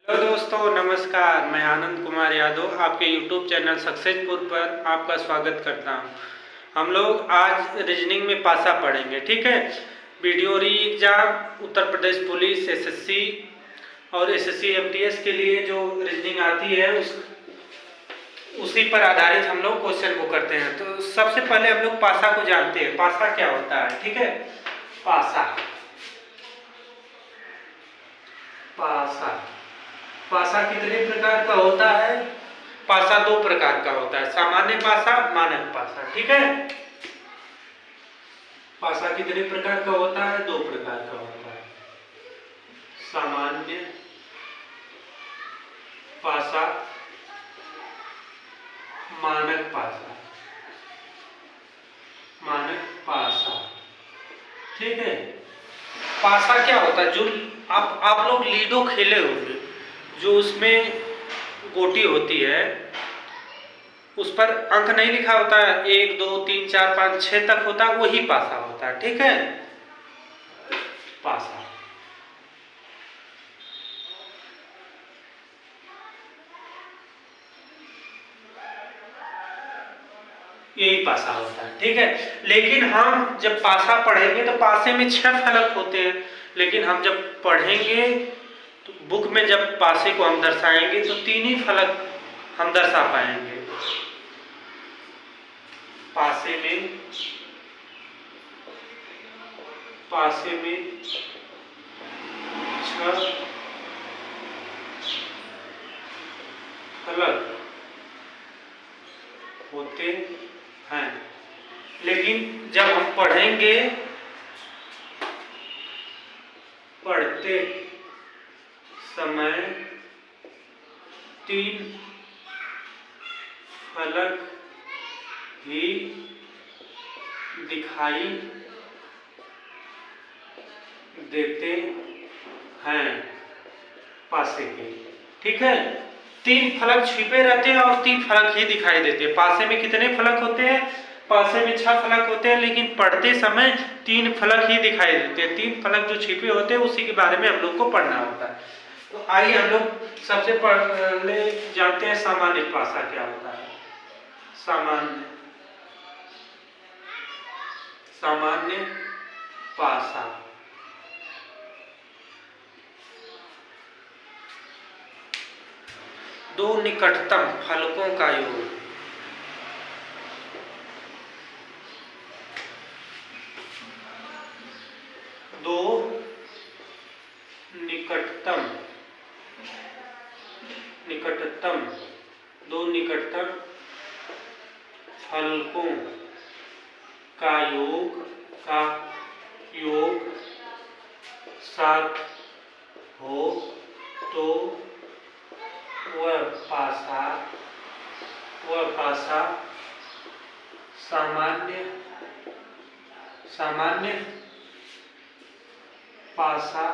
Hello दोस्तों, नमस्कार। मैं आनंद कुमार यादव आपके यूट्यूब चैनल सक्सेसपुर पर आपका स्वागत करता हूं। हम लोग आज रीजनिंग में पासा पढ़ेंगे, ठीक है। वीडियो री exam, Uttar Pradesh police, SSC और एसएससी एमटीएस के लिए जो रीजनिंग आती है उसी पर आधारित हम लोग क्वेश्चन को करते हैं। तो सबसे पहले हम लोग पासा को जानते हैं। पासा क्या होता है, ठीक है। पासा पासा पासा कितने प्रकार का होता है? पासा दो प्रकार का होता है, सामान्य पासा, मानक पासा, ठीक है। पासा कितने प्रकार का होता है? दो प्रकार का होता है, सामान्य पासा, मानक पासा। मानक पासा, ठीक है। पासा क्या होता है? जो आप लोग लीडो खेले होंगे, जो उसमें गोटी होती है उस पर अंक नहीं लिखा होता है, 1 2 3 4 5 6 तक होता है, वही पासा होता है, ठीक है। पासा यही पासा होता है, ठीक है। लेकिन हम जब पासा पढ़ेंगे तो पासे में 6 फलक होते हैं, लेकिन हम जब पढ़ेंगे तो बुक में जब पासे को हम दर्शाएंगे तो 3 ही फलक हम दर्शा पाएंगे। पासे में 6 फलक होते हैं, लेकिन जब हम पढ़ेंगे, पढ़ते समय 3 फलक ही दिखाई देते हैं पासे के, ठीक है। 3 फलक छिपे रहते हैं और 3 फलक ही दिखाई देते हैं। पासे में कितने फलक होते हैं? पासे में 6 फलक होते हैं, लेकिन पढ़ते समय 3 फलक ही दिखाई देते हैं। 3 फलक जो छिपे होते हैं उसी के बारे में हम लोग को पढ़ना होता है। तो आइए हम लोग सबसे पहले जानते हैं सामान्य पासा क्या होता है। सामान्य पासा दो निकटतम फलकों का योग। दो निकटतम फलकों का योग 7 हो तो वह पासा सामान्य पासा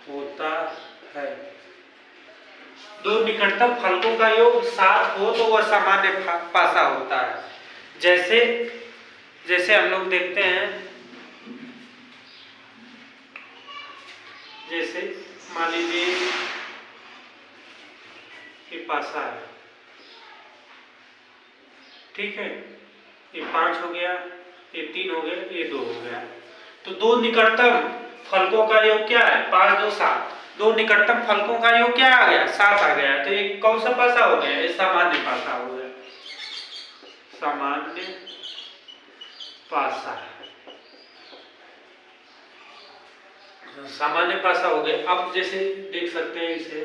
होता है। दो निकटतम फलकों का योग 7 हो तो वह सामान्य पासा होता है। जैसे हम लोग देखते हैं, जैसे मान लीजिए ये पासा है, ठीक है। ये 5 हो गया, ये 3 हो गया, ये 2 हो गया। तो दो निकटतम फलकों का योग क्या है? 5 2 7। दो निकटतम फलकों का योग क्या आ गया? 7 आ गया। तो ये कौन सा पासा हो गया? ये सामान्य पासा हो गया। सामान्य पासा, सामान्य पासा हो गया। अब जैसे देख सकते हैं इसे,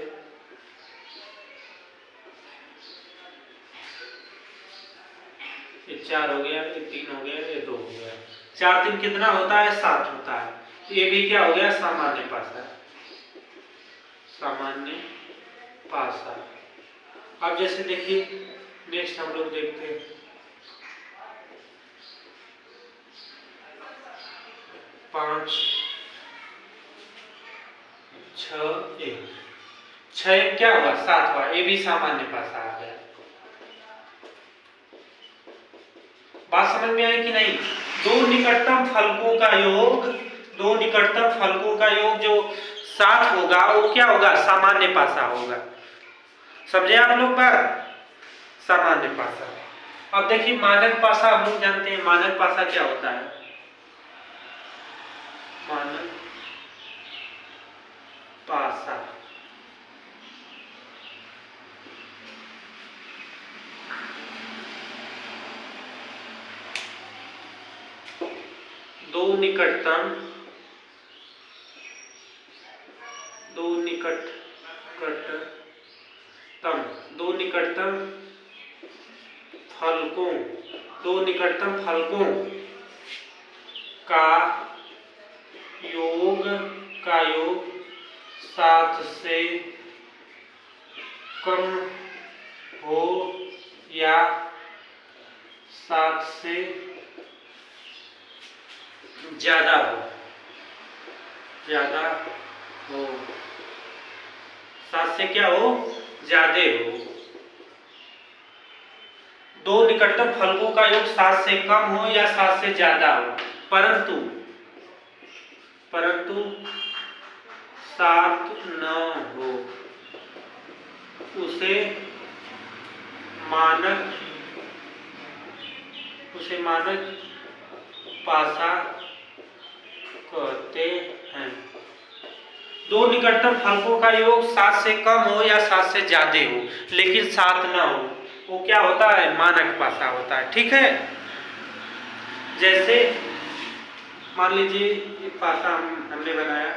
ये 4 हो गया, ये 3 हो गया, ये 2 हो गया। 4 3 कितना होता है? 7 होता है। तो ये भी क्या हो गया? सामान्य पासा। सामान्य पासा। अब जैसे देखिए, नेक्स्ट हम लोग देखते हैं 5 6 1। 6 क्या हुआ? 7 हुआ। ये भी सामान्य पासा आ गया। बात समझ में आई कि नहीं? दो निकटतम फलकों का योग दो निकटतम फलकों का योग जो 7 होगा वो क्या होगा, सामान्य पासा होगा। समझे आप लोग बात, सामान्य पासा। अब देखिए मानक पासा हम लोग जानते हैं, मानक पासा क्या होता है। मानक पासा दो निकटतम फलकों का योग 7 से कम हो या 7 से ज्यादा हो, 7 से क्या हो, ज्यादा हो। दो निकटतम फलकों का योग 7 से कम हो या 7 से ज्यादा हो, परंतु 7 न हो, उसे मानक पासा कहते हैं। दो निकटतम फलकों का योग 7 से कम हो या 7 से ज्यादा हो लेकिन 7 न हो, वो क्या होता है, मानक पासा होता है। ठीक है, जैसे मान लीजिए ये पासा हमने बनाया,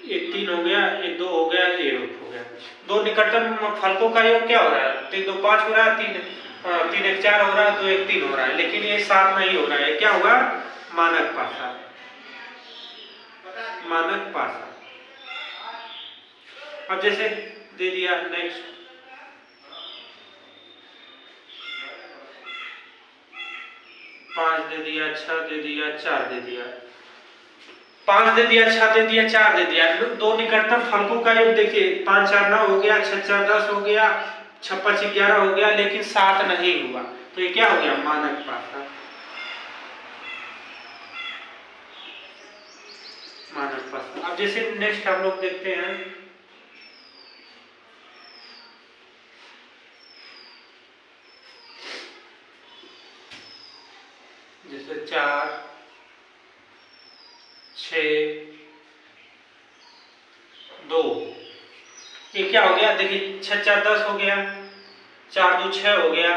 ये 3 हो गया, ये 2 हो गया, ये 1 हो गया। दो निकटतम फलकों का योग क्या हो रहा है, 3 2 5 हो रहा है, 3 1 4 हो रहा है, 2 1 3 हो रहा है, लेकिन ये 7 नहीं हो रहा है, क्या होगा, मानक पासा। मानक पासा। अब जैसे दे दिया नेक्स्ट, पांच दे दिया, 6 दे दिया, 4 दे दिया, 5 दे दिया, 6 दे दिया, 4 दे दिया। दो निकटतम फलकों का योग देखिए, 5 4 9 हो गया, 6 4 10 हो गया, 6 5 11 हो गया, लेकिन 7 नहीं हुआ, तो ये क्या हो गया, मानक पासा। मानक पासा। अब जैसे नेक्स्ट हम लोग देखते हैं, जैसे 4 6 2, ये क्या हो गया, देखिए 6 4 10 हो गया, 4 2 6 हो गया,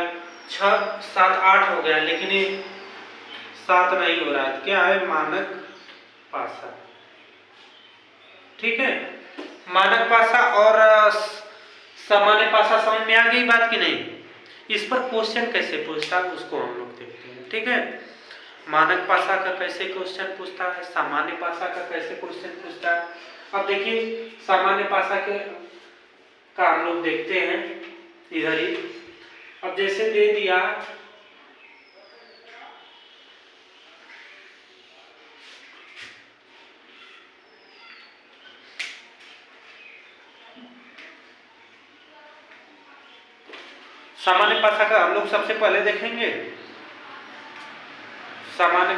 6 7 8 हो गया, लेकिन ये 7 नहीं हो रहा है, क्या है, मानक पासा। ठीक है, मानक पासा और सामान्य पासा समझ में आ गई बात की नहीं। इस पर क्वेश्चन कैसे पूछता है उसको हम लोग देखते हैं। ठीक है, मानक पासा का कैसे क्वेश्चन पूछता है, सामान्य पासा का कैसे क्वेश्चन पूछता है। अब देखिए सामान्य पासा के का हम लोग देखते हैं इधर ही। अब जैसे दे दिया सामान्य पासा का हम लोग सबसे पहले देखेंगे सामान्य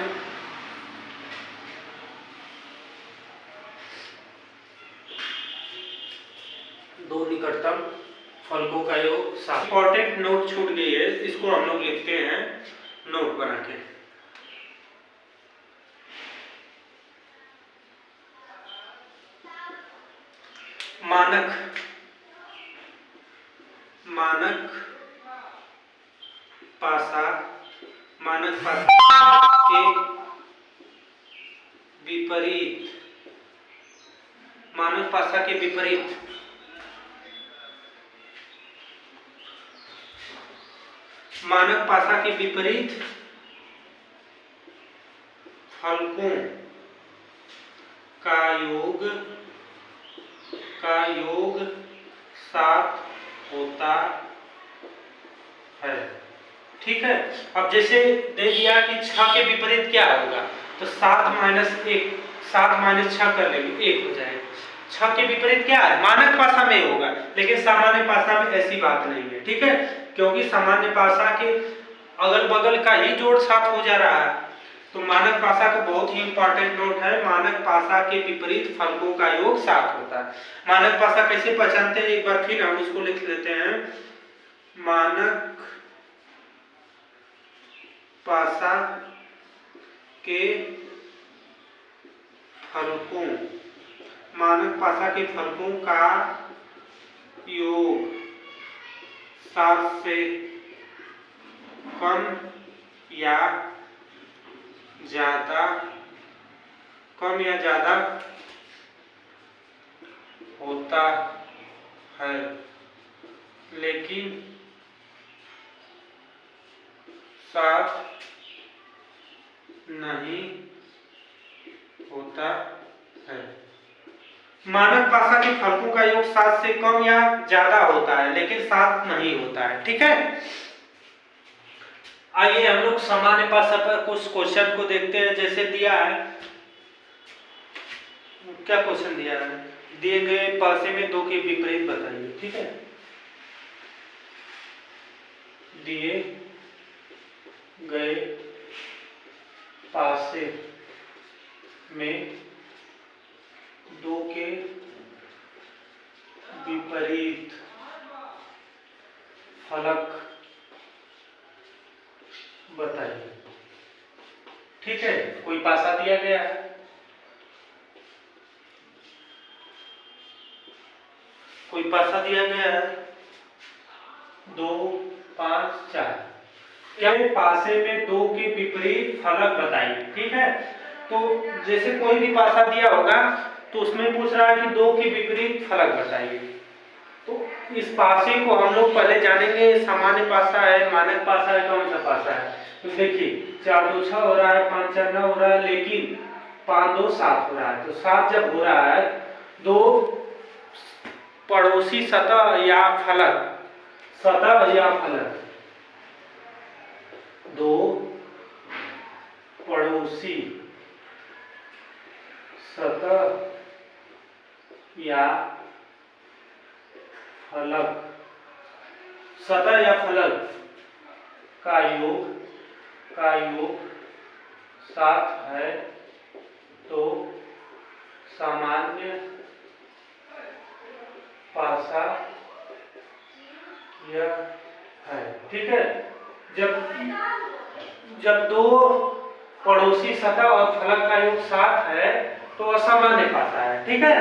दो निकटतम फलकों का योग 7। इंपॉर्टेंट नोट छूट गई है, इसको हम लोग लिखते हैं नोट बना के। मानक पासा के विपरीत, मानक पासा के विपरीत फलकों का योग 7 होता है। ठीक है, अब जैसे दे दिया कि 6 के विपरीत क्या होगा, तो 7 - 1, 7 - 6 कर लेंगे, 1 हो जाएगा। 6 के विपरीत क्या है, मानक पासा में होगा, लेकिन सामान्य पासा में ऐसी बात नहीं है। ठीक है, क्योंकि सामान्य पासा के अगल बगल का ही जोड़ 7 हो जा रहा है। तो मानक पासा का बहुत ही इंपॉर्टेंट नोट है, मानक पासा के विपरीत फलकों का योग 7 होता है। मानक पासा कैसे पहचानते हैं, एक बार फिर हम उसको लिख लेते हैं। मानक पासा के फलकों, मानक पासा के फलकों का योग 7 से कम या ज्यादा, कम या ज्यादा होता है, लेकिन 7 नहीं होता है। मानक पासा के फलकों का योग 7 से कम या ज्यादा होता है, लेकिन 7 नहीं होता है। ठीक है, आइए हम लोग सामान्य पासा पर कुछ क्वेश्चन को देखते हैं। जैसे दिया है, क्या क्वेश्चन दिया है, दिए गए पासे में 2 के विपरीत बताइए। ठीक है, दिए गए पासे में 2 के विपरीत फलक बताइए। ठीक है, कोई पासा दिया गया है, कोई पासा दिया गया है 2, 5, 4। क्या पासे में 2 के विपरीत फलक बताइए। ठीक है, तो जैसे कोई भी पासा दिया होगा तो उसमें पूछ रहा है कि 2 के विपरीत फलक बताइए। तो इस पासे को हम लोग पहले जानेंगे, सामान्य पासा है, मानक पासा है, कौन सा पासा है। तो देखिए 4 2 6 हो रहा है, 5 4 9 हो रहा है, लेकिन 5 2 7 हो रहा है। तो 7 जब हो रहा है, 2 पड़ोसी सतह या फलक, सतह या फलक, 2 पड़ोसी सतह या फलक, सतह या फलक का योग 7 है, तो सामान्य पासा यह है। ठीक है, जब 2 पड़ोसी सतह और फलक का योग 7 है तो असामान्य पासा है। ठीक है,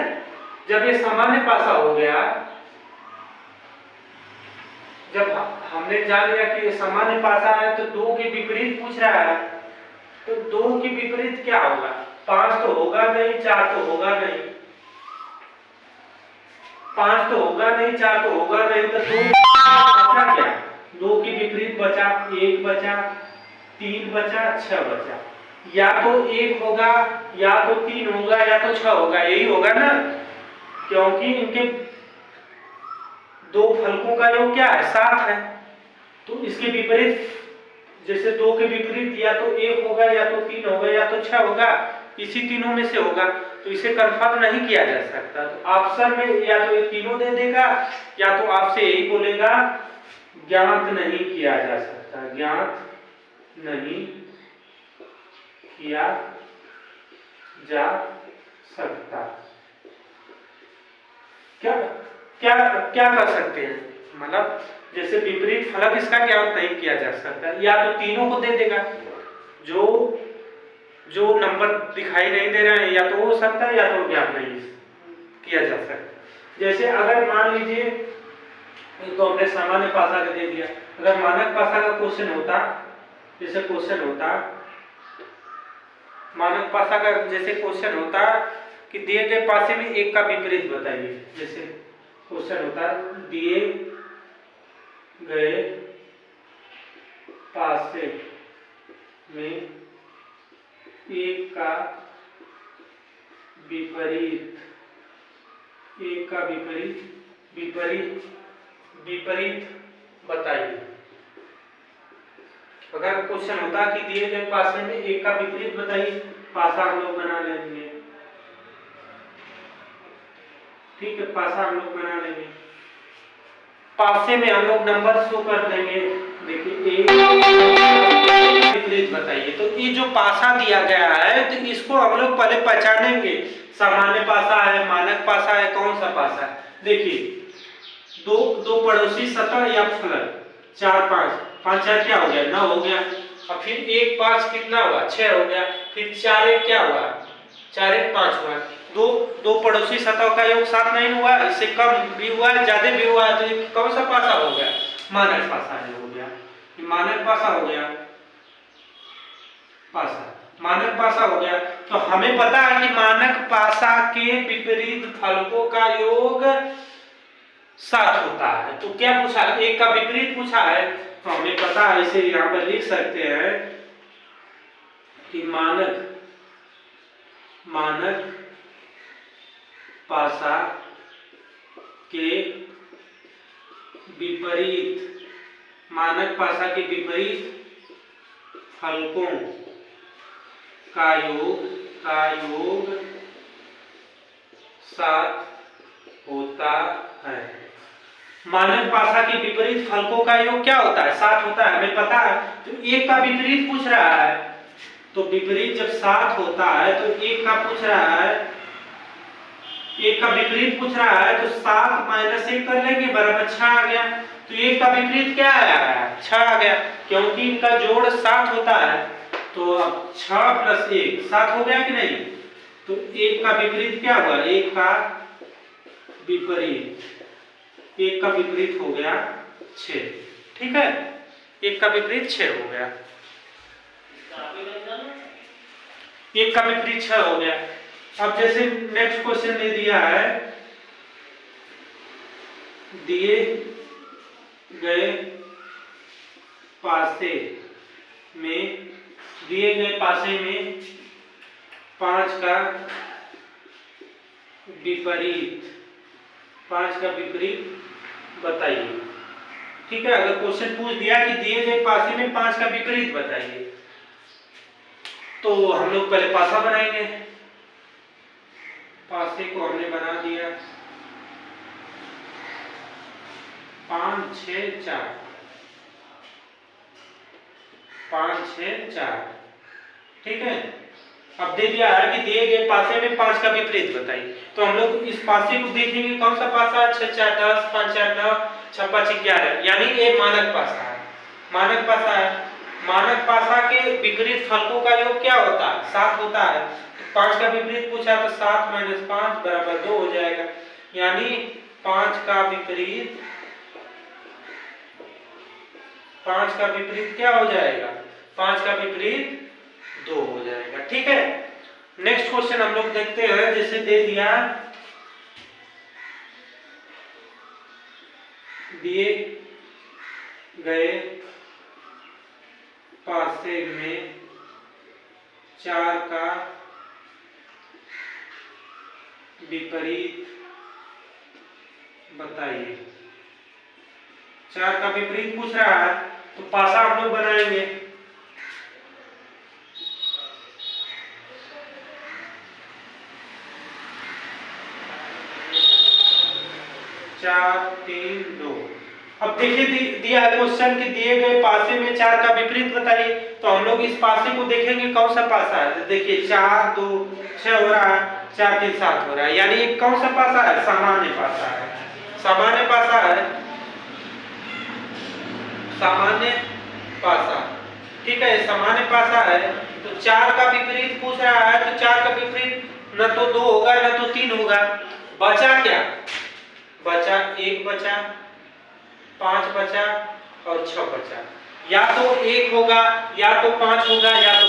जब ये सामान्य पासा हो गया, जब हमने जान लिया कि ये सामान्य पासा है, तो 2 के विपरीत पूछ रहा है, तो 2 के विपरीत क्या होगा, 5 तो होगा नहीं, 4 तो होगा नहीं, 5 तो होगा नहीं, 4 तो होगा नहीं, तो 2 बचा क्या, 2 के विपरीत बचा 1 बचा, 3 बचा, 6 बचा। या तो 1 होगा, या तो 3 होगा, या तो 6 होगा, यही होगा ना, क्योंकि इनके 2 फलकों का योग क्या है, 7 है। तो इसके विपरीत, जैसे 2 के विपरीत या तो 1 होगा, या तो 3 होगा, या तो 6 होगा, इसी तीनों में से होगा। तो इसे कंफर्म नहीं किया जा सकता। तो ऑप्शन में या तो ये तीनों दे देगा, या तो आपसे यही बोलेगा ज्ञात नहीं किया जा सकता, ज्ञात नहीं किया जा सकता। क्या क्या क्या कर सकते हैं, मतलब जैसे विपरीत फलक इसका ज्ञात नहीं किया जा सकता, या तो तीनों को दे देगा, जो नंबर दिखाई नहीं दे रहे हैं, या तो हो सकता है, या तो ज्ञात नहीं किया जा सकता। जैसे अगर मान लीजिए, तो हमने सामान्य पासा का दे दिया, अगर मानक पासा का क्वेश्चन होता, जैसे क्वेश्चन होता मानक पासा का, जैसे क्वेश्चन होता कि दिए गए पासे में 1 का विपरीत बताइए। जैसे क्वेश्चन होता, दिए गए पासे में 1 का विपरीत, 1 का विपरीत बताइए। अगर क्वेश्चन होता कि दिए गए पासे में 1 का विपरीत बताइए, पासा हम लोग बना लेंगे। ठीक है, पासा हम लोग बना लेंगे। पासे में हम लोग नंबर शो कर देंगे, देखिए एक विपरीत बताइए। तो ये जो पासा दिया गया है तो इसको हम लोग पहले पहचानेंगे, सामान्य पासा है, मानक पासा है, कौन सा पासा है। देखिए दो दो पड़ोसी सतह या फलक, 4 5, 5 4 क्या हो गया, 9 हो गया। और फिर 1 5 कितना हुआ, 6 हो गया। फिर 4 1 क्या हुआ, 4 1 5 हुआ। दो दो पड़ोसी सतह का योग 7 नहीं हुआ, इससे कम भी हुआ ज्यादा भी हुआ, तो ये कौन सा पासा हो गया, मानक पासा हो गया। मानक पासा हो गया, पासा मानक पासा हो गया। तो हमें पता है कि मानक पासा के विपरीत फलकों का योग 7 होता है। तो क्या पूछा, एक का विपरीत पूछा है, तो हमें पता है, इसे यहाँ पर लिख सकते हैं कि मानक पासा के विपरीत, मानक पासा के विपरीत फलकों का योग 7 होता है। मानक पासा के विपरीत फलकों का योग क्या होता है, 7 होता है, हमें पता है। तो एक का विपरीत पूछ रहा है, तो विपरीत जब 7 होता है तो एक का पूछ रहा है, एक का विपरीत पूछ रहा है, तो 7 - 1 कर लेंगे, बराबर 6 आ गया। तो एक का विपरीत क्या आया, 6 आ गया, क्योंकि इनका जोड़ 7 होता है। तो अब 6 + 1 7 हो गया कि नहीं। तो एक का विपरीत क्या हुआ, एक का विपरीत हो गया 6, ठीक है। एक का विपरीत 6 हो गया, एक का विपरीत 6 हो गया। अब जैसे नेक्स्ट क्वेश्चन दे दिया है, दिए गए पासे में 5 का विपरीत बताइए, ठीक है। अगर क्वेश्चन पूछ दिया कि दिए गए पासे में 5 का विपरीत बताइए, तो हम लोग पहले पासा बनाएंगे। पासे को हमने बना दिया 5 6 4, 5 6 4, ठीक है। अब दे दिया है कि दिए गए पासे में 5 का विपरीत बताइए, तो हम लोग इस पासे को देखेंगे, कौन सा पासा है, 6 4 10, 5 4 9, 6 5 11, यानी ये मानक पासा है। मानक पासा है, मानक पासा के विपरीत फलकों का योग क्या होता है, 7 होता है। तो 5 का विपरीत पूछा, तो 7 - 5 = 2 हो जाएगा, यानी 5 का विपरीत क्या हो जाएगा, 5 का विपरीत 2 हो जाएगा, ठीक है। नेक्स्ट क्वेश्चन हम लोग देखते हैं। जैसे दे दिया, दिए गए पासे में 4 का विपरीत बताइए। 4 का विपरीत पूछ रहा है, तो पासा हम लोग बनाएंगे। 4 3 2। अब देखिए दिया है क्वेश्चन कि दिए गए पासे में 4 का विपरीत बताइए, तो हम लोग इस पासे को देखेंगे कौन सा पासा है। तो देखिए 4 2 6 हो रहा है, 4 3 7 हो रहा है, यानी ये कौन सा पासा है, सामान्य पासा है। सामान्य पासा है, सामान्य पासा, ठीक है, सामान्य पासा है। तो 4 का विपरीत पूछ रहा है, तो 4 का विपरीत न तो 2 होगा न तो 3 होगा, बचा क्या, बचा 1 बचा, 5 बचा और 6 बचा। या तो 1 होगा, या तो 5 होगा, या तो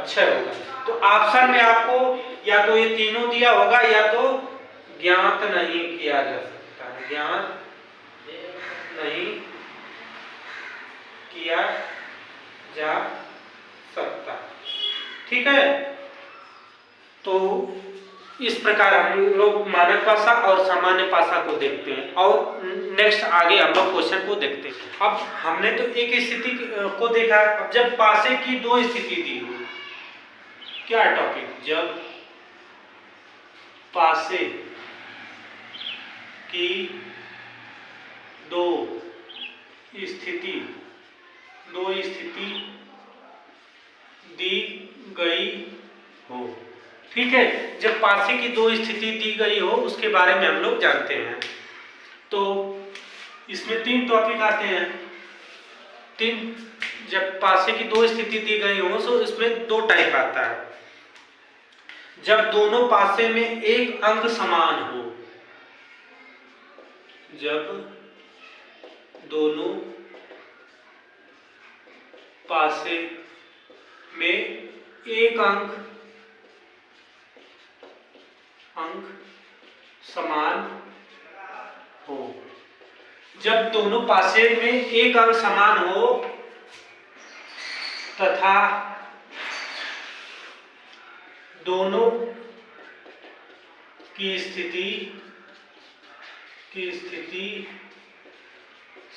6 होगा। तो ऑप्शन में आपको या तो ये तीनों दिया होगा, या तो ज्ञात नहीं किया जा सकता, ज्ञात नहीं किया जा सकता, ठीक है। तो इस प्रकार हम लोग मानक पासा और सामान्य पासा को देखते हैं, और नेक्स्ट आगे हम लोग क्वेश्चन को देखते हैं। अब हमने तो एक स्थिति को देखा, अब जब पासे की 2 स्थिति दी हो, क्या टॉपिक, जब पासे की 2 स्थिति दो स्थिति दी गई हो। ठीक है, जब पासे की दो स्थिति दी गई हो उसके बारे में हम लोग जानते हैं। तो इसमें 3 टॉपिक आते हैं। जब पासे की दो स्थिति दी गई हो तो इसमें 2 टाइप आता है। जब दोनों पासे में एक अंक समान हो, जब दोनों पासे में एक अंक समान हो, जब दोनों पासे में एक अंक समान हो तथा दोनों की स्थिति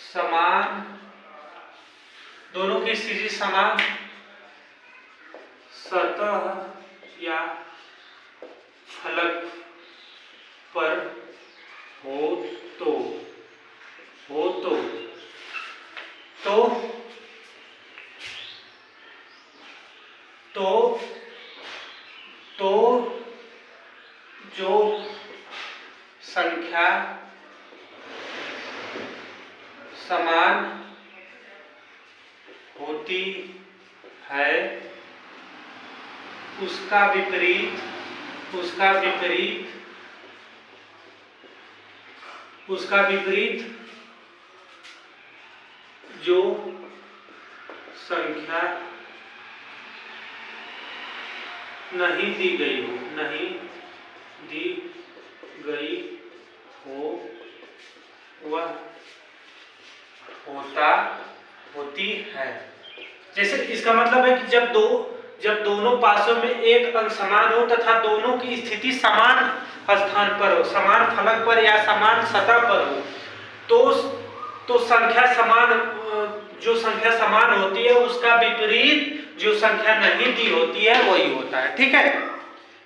समान, दोनों की स्थिति समान सतह या फलक पर हो तो जो संख्या समान होती है उसका विपरीत जो संख्या नहीं दी गई हो वह होती है। जैसे इसका मतलब है कि जब दोनों पासों में एक अंक समान हो तथा दोनों की स्थिति समान स्थान पर हो, समान फलक पर या समान सतह पर हो, तो संख्या समान, जो संख्या समान होती है उसका विपरीत जो संख्या नहीं दी होती है वही होता है। ठीक है,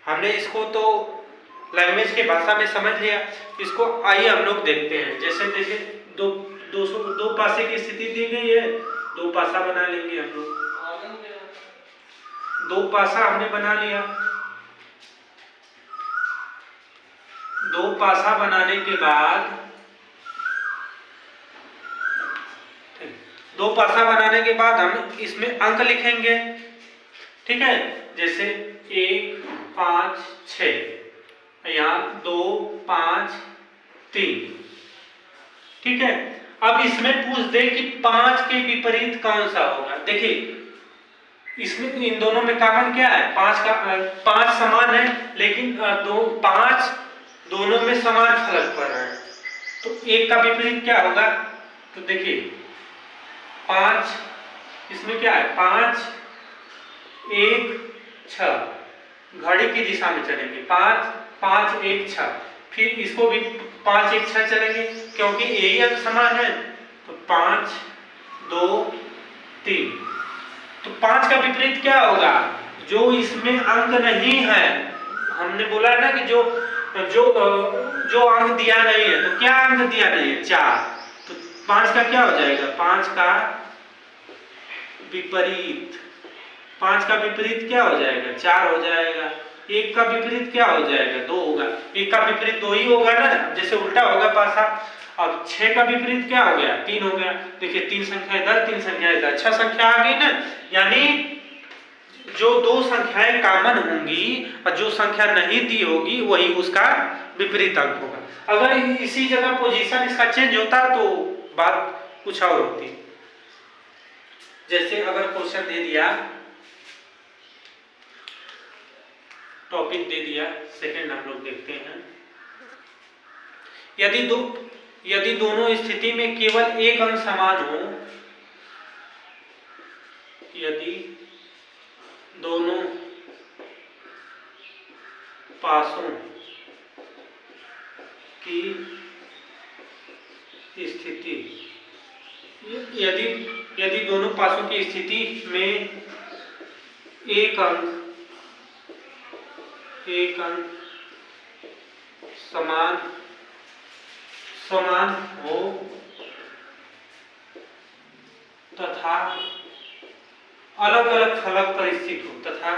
हमने इसको तो लैंग्वेज की भाषा में समझ लिया। इसको आइए हम लोग देखते हैं। जैसे दो पासे की स्थिति दी गई है, 2 पासा बना लेंगे हम लोग। 2 पासा हमने बना लिया। 2 पासा बनाने के बाद 2 पासा बनाने के बाद हम इसमें अंक लिखेंगे। ठीक है, जैसे 1 5 6, यहाँ 2 5 3। ठीक है, अब इसमें पूछ दे कि 5 के विपरीत कौन सा होगा। देखिए इसमें इन दोनों में कॉमन क्या है, 5 समान है, लेकिन 5 दोनों में समान फलक पर है, तो 1 का विपरीत क्या होगा। तो देखिए 5 इसमें क्या है, 5 1 6, घड़ी की दिशा में चलेंगे, 5 5 1 6, फिर इसको भी 5 1 6 चलेंगे क्योंकि यही अंक समान है। तो 5 2 3, तो 5 का विपरीत क्या होगा, जो इसमें अंक नहीं है। हमने बोला ना कि जो अंक दिया नहीं है, तो क्या अंक दिया नहीं है, 4, तो 5 का क्या हो जाएगा, 5 का विपरीत, 5 का विपरीत क्या हो जाएगा, 4 हो जाएगा। 1 का विपरीत क्या हो जाएगा, 2 होगा। 1 का विपरीत 2 ही होगा ना, जैसे उल्टा होगा पासा। अब 6 का विपरीत क्या हो गया, 3 हो गया। देखिए 3 संख्या इधर 3 संख्या इधर, 6 संख्या आ गई ना। यानी जो 2 संख्याएं कॉमन होंगी और जो संख्या नहीं दी होगी वही उसका विपरीत अंक होगा। अगर इसी जगह पोजीशन इसका चेंज होता तो बात कुछ और होती। जैसे अगर क्वेश्चन दे दिया, टॉपिक दे दिया, सेकंड हम लोग देखते हैं। यदि दोनों स्थिति में केवल एक अंक समान हो, यदि दोनों पासों की स्थिति, यदि दोनों पासों की स्थिति में एक अंक समान हो तथा अलग अलग फलक पर स्थित हो तथा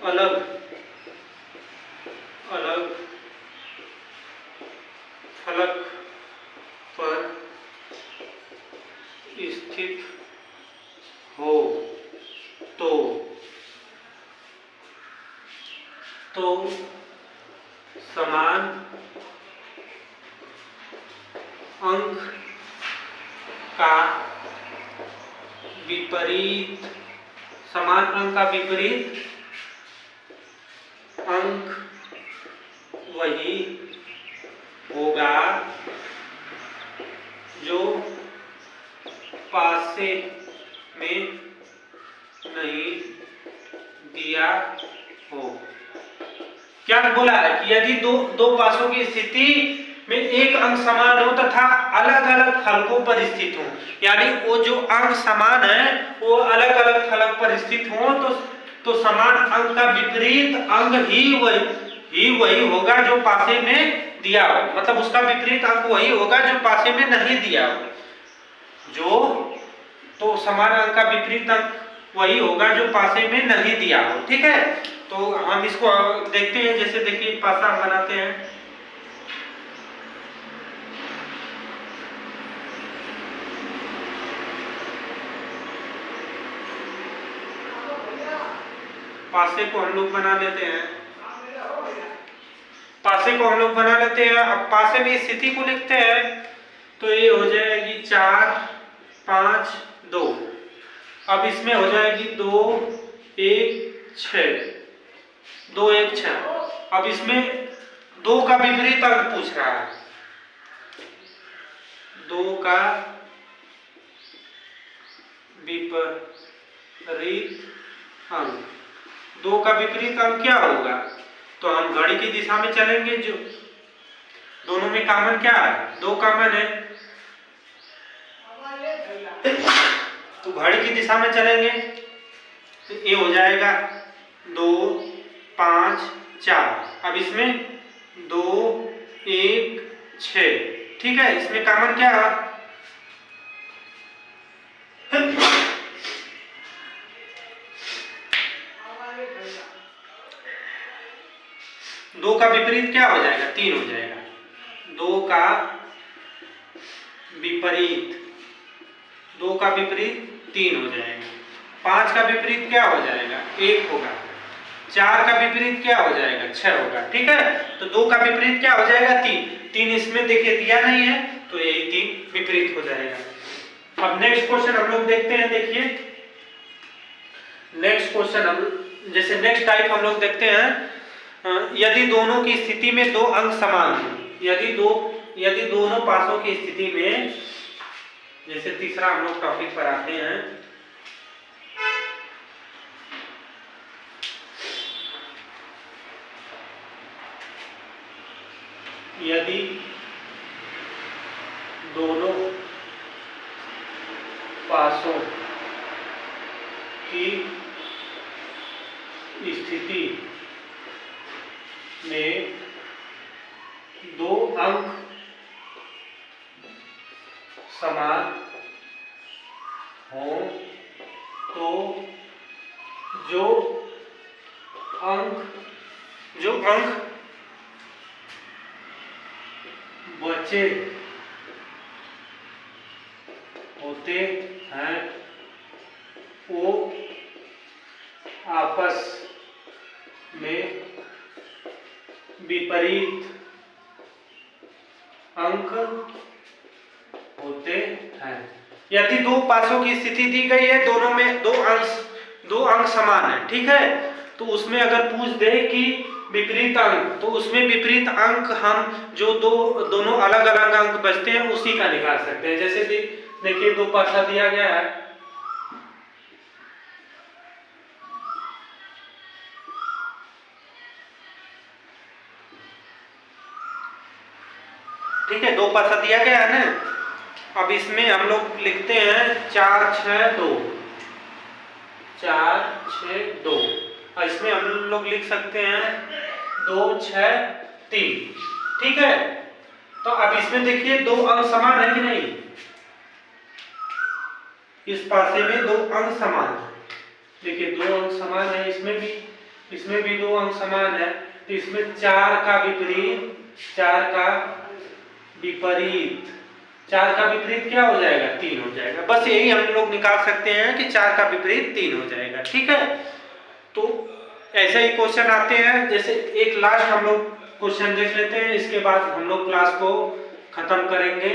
अलग अलग फलक पर स्थित हो तो समान अंक का विपरीत अंक वही होगा जो पासे में नहीं दिया हो। क्या बोला है कि यदि दो पासों की स्थिति में एक अंक समान हो तथा अलग अलग फलकों पर स्थित हो, यानी वो जो अंक समान है वो अलग अलग फलक पर स्थित हो तो समान अंक का विपरीत अंक ही वही होगा जो पासे में दिया हो। मतलब उसका विपरीत अंक वही होगा जो पासे में नहीं दिया हो। तो समान अंक का विपरीत अंक वही होगा जो पासे में नहीं दिया हो। ठीक है, तो हम इसको देखते हैं। जैसे देखिए पासा हम बनाते हैं। पासे को हम लोग बना लेते हैं। अब पासे में स्थिति को लिखते हैं तो ये हो जाएगी 4 5 2। अब इसमें हो जाएगी 2 1 6 2 1 6। अब इसमें 2 का विपरीत अंक पूछ रहा है। 2 का विपरीत अंक, 2 का विपरीत अंक क्या होगा? तो हम घड़ी की दिशा में चलेंगे। जो दोनों में कॉमन क्या है? 2 कॉमन है, तो घड़ी की दिशा में चलेंगे तो ये हो जाएगा 2 5 4। अब इसमें 2 1 6। ठीक है, इसमें कॉमन क्या है? 2 का विपरीत क्या हो जाएगा? 3 हो जाएगा। 2 का विपरीत 3 हो जाएगा। 5 का विपरीत क्या हो जाएगा? 1 होगा। 4 का विपरीत क्या हो जाएगा? 6 होगा। ठीक है, तो 2 का विपरीत क्या हो जाएगा? 3 इसमें देखिए दिया नहीं है तो यही 3 विपरीत हो जाएगा। अब नेक्स्ट क्वेश्चन हम लोग देखते हैं। देखिए नेक्स्ट क्वेश्चन हम जैसे नेक्स्ट टाइप हम लोग देखते हैं। यदि दोनों की स्थिति में 2 अंक समान हो, यदि दोनों पासों की स्थिति में, जैसे तीसरा हम लोग टॉपिक पर आते हैं। यदि दोनों पासों की स्थिति में 2 अंक समान हो तो जो अंक बचे होते हैं वो आपस में विपरीत अंक होते हैं। यदि 2 पासों की स्थिति दी गई है, दोनों में 2 अंक समान है। ठीक है, तो उसमें अगर पूछ दे कि विपरीत अंक, तो उसमें विपरीत अंक हम जो दोनों अलग अलग अंक बचते हैं उसी का निकाल सकते हैं। जैसे देखिए 2 पासा दिया गया है। ठीक है, 2 पासा दिया गया है ना। अब इसमें हम लोग लिखते हैं 4 6 2 4 6 2। इसमें हम लोग लिख सकते हैं 2 6 3। ठीक है, तो अब इसमें देखिए 2 अंक समान है कि नहीं? इस पासे में 2 अंक समान है। देखिए 2 अंक समान है, इसमें भी 2 अंक समान है, तो इसमें 4 का विपरीत 4 का विपरीत क्या हो जाएगा? 3 हो जाएगा। बस यही हम लोग निकाल सकते हैं कि 4 का विपरीत 3 हो जाएगा। ठीक है, तो ऐसे ही क्वेश्चन आते हैं। जैसे एक लास्ट हम लोग क्वेश्चन देख लेते हैं, इसके बाद हम लोग क्लास को खत्म करेंगे।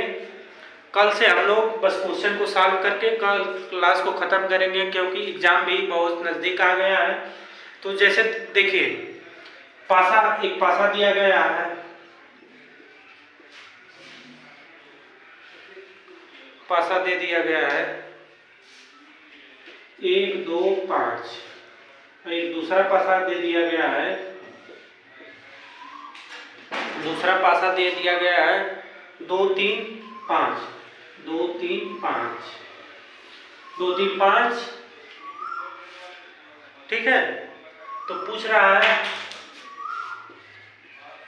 कल से हम लोग बस क्वेश्चन को सॉल्व करके कल क्लास को खत्म करेंगे, क्योंकि एग्जाम भी बहुत नजदीक आ गया है। तो जैसे देखिए एक पासा दिया गया है, पासा दे दिया गया है 1 2 5। एक दूसरा पासा दे दिया गया है, दूसरा पासा दे दिया गया है 2 3 5 2 3 5 2 3 5। ठीक है, तो पूछ रहा है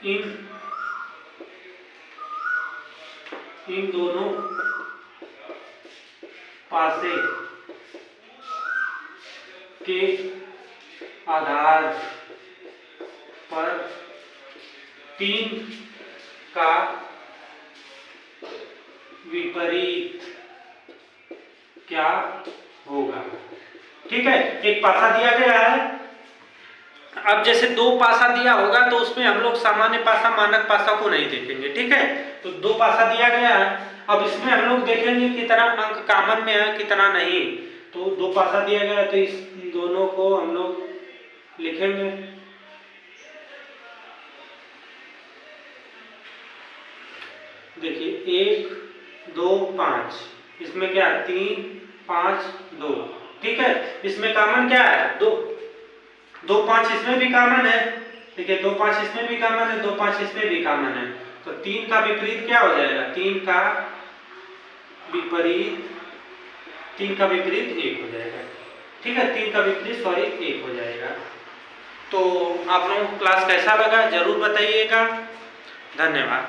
इन दोनों पासे के आधार पर 3 का विपरीत क्या होगा। ठीक है, एक पासा दिया गया है। अब जैसे 2 पासा दिया होगा तो उसमें हम लोग सामान्य पासा मानक पासा को नहीं देखेंगे। ठीक है, तो 2 पासा दिया गया है। अब इसमें हम लोग देखेंगे कितना अंक कॉमन में है कितना नहीं। तो 2 पासा दिया गया है, तो इस दोनों को हम लोग लिखेंगे। देखिए 1 2 5, इसमें क्या है 3 5 2। ठीक है, इसमें कॉमन क्या है 2 2 5 इसमें भी कॉमन है। देखिए 2 5 इसमें भी कॉमन है, 2 5 इसमें भी कॉमन है। तो 3 का विपरीत क्या हो जाएगा? 3 का विपरीत 1 हो जाएगा। ठीक है, 3 का विपरीत 1 हो जाएगा। तो आप लोगों को क्लास कैसा लगा जरूर बताइएगा। धन्यवाद।